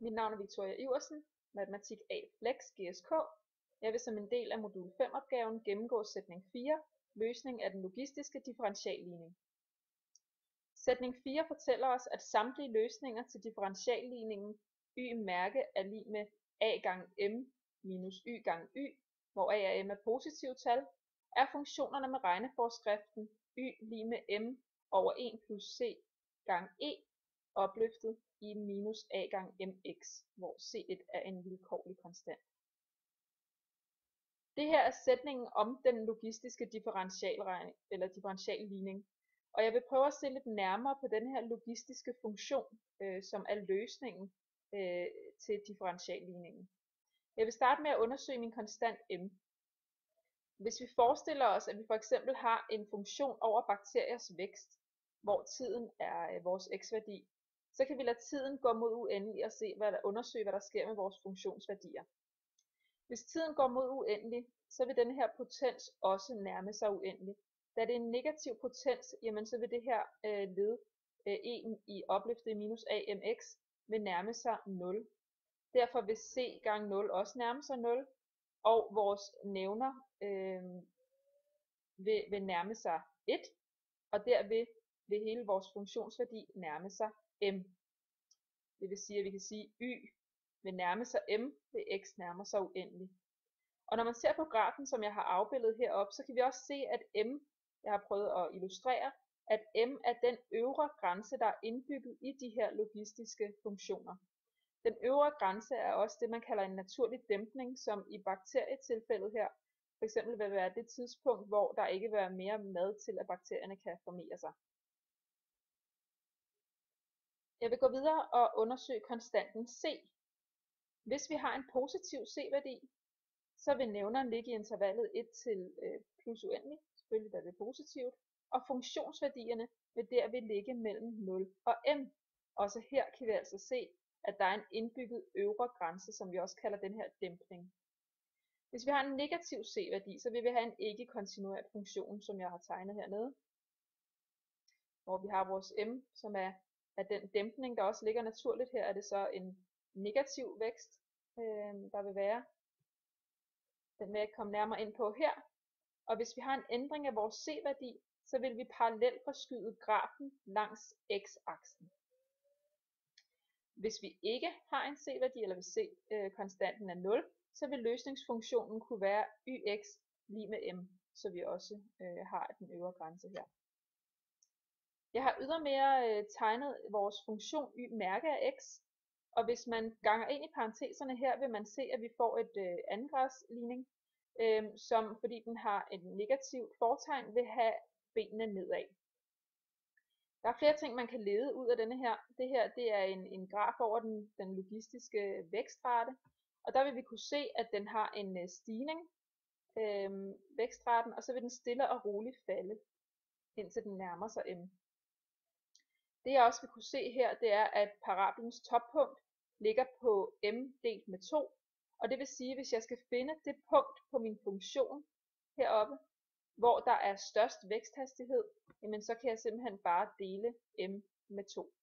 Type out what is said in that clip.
Mit navn er Victoria Iversen, Matematik A Flex GSK. Jeg vil som en del af modul 5 opgaven gennemgå sætning 4, løsning af den logistiske differentialligning. Sætning 4 fortæller os, at samtlige løsninger til differentialligningen y mærke er lig med a gange m minus y gange y, hvor a og m er positive tal, er funktionerne med regneforskriften y lig med m over 1 plus c gange e opløftet i minus a gange mx, hvor c1 er en vilkårlig konstant. Det her er sætningen om den logistiske differentialligning, og jeg vil prøve at se lidt nærmere på den her logistiske funktion, som er løsningen til differentialligningen. Jeg vil starte med at undersøge min konstant m. Hvis vi forestiller os, at vi for eksempel har en funktion over bakteriers vækst, hvor tiden er vores x-værdi, så kan vi lade tiden gå mod uendelig og undersøge, hvad der sker med vores funktionsværdier. Hvis tiden går mod uendelig, så vil den her potens også nærme sig uendelig. Da det er en negativ potens, jamen så vil det her led e i opløftet i minus a mx vil nærme sig 0. Derfor vil c gange 0 også nærme sig 0, og vores nævner vil nærme sig 1, og derved vil hele vores funktionsværdi nærme sig m. Det vil sige, at vi kan sige, at y vil nærme sig m, ved x nærmer sig uendelig. Og når man ser på grafen, som jeg har afbildet heroppe, så kan vi også se, at m, jeg har prøvet at illustrere, at m er den øvre grænse, der er indbygget i de her logistiske funktioner. Den øvre grænse er også det, man kalder en naturlig dæmpning, som i bakterietilfældet her f.eks. vil være det tidspunkt, hvor der ikke vil være mere mad til, at bakterierne kan formere sig. Jeg vil gå videre og undersøge konstanten c. Hvis vi har en positiv c-værdi, så vil nævneren ligge i intervallet 1 til plus uendelig, selvfølgelig da det er positivt, og funktionsværdierne vil derved ligge mellem 0 og m. Også her kan vi altså se, at der er en indbygget øvre grænse, som vi også kalder den her dæmpning. Hvis vi har en negativ c-værdi, så vil vi have en ikke-kontinuert funktion, som jeg har tegnet hernede, hvor vi har vores m, som er den dæmpning, der også ligger naturligt. Her er det så en negativ vækst, der vil være. Den vil jeg ikke komme nærmere ind på her. Og hvis vi har en ændring af vores c-værdi, så vil vi parallelt forskyde grafen langs x-aksen. Hvis vi ikke har en c-værdi, eller hvis c-konstanten er 0, så vil løsningsfunktionen kunne være yx lig med m, så vi også har den øvre grænse her. Jeg har ydermere tegnet vores funktion y mærke af x, og hvis man ganger ind i parenteserne her, vil man se, at vi får et andengradsligning, som fordi den har et negativt fortegn, vil have benene nedad. Der er flere ting, man kan lede ud af denne her. Det her det er en graf over den logistiske vækstrate, og der vil vi kunne se, at den har en stigning, vækstraten, og så vil den stille og roligt falde, indtil den nærmer sig m. Det jeg også vil kunne se her, det er, at parabolens toppunkt ligger på m delt med 2, og det vil sige, at hvis jeg skal finde det punkt på min funktion heroppe, hvor der er størst væksthastighed, jamen så kan jeg simpelthen bare dele m med 2.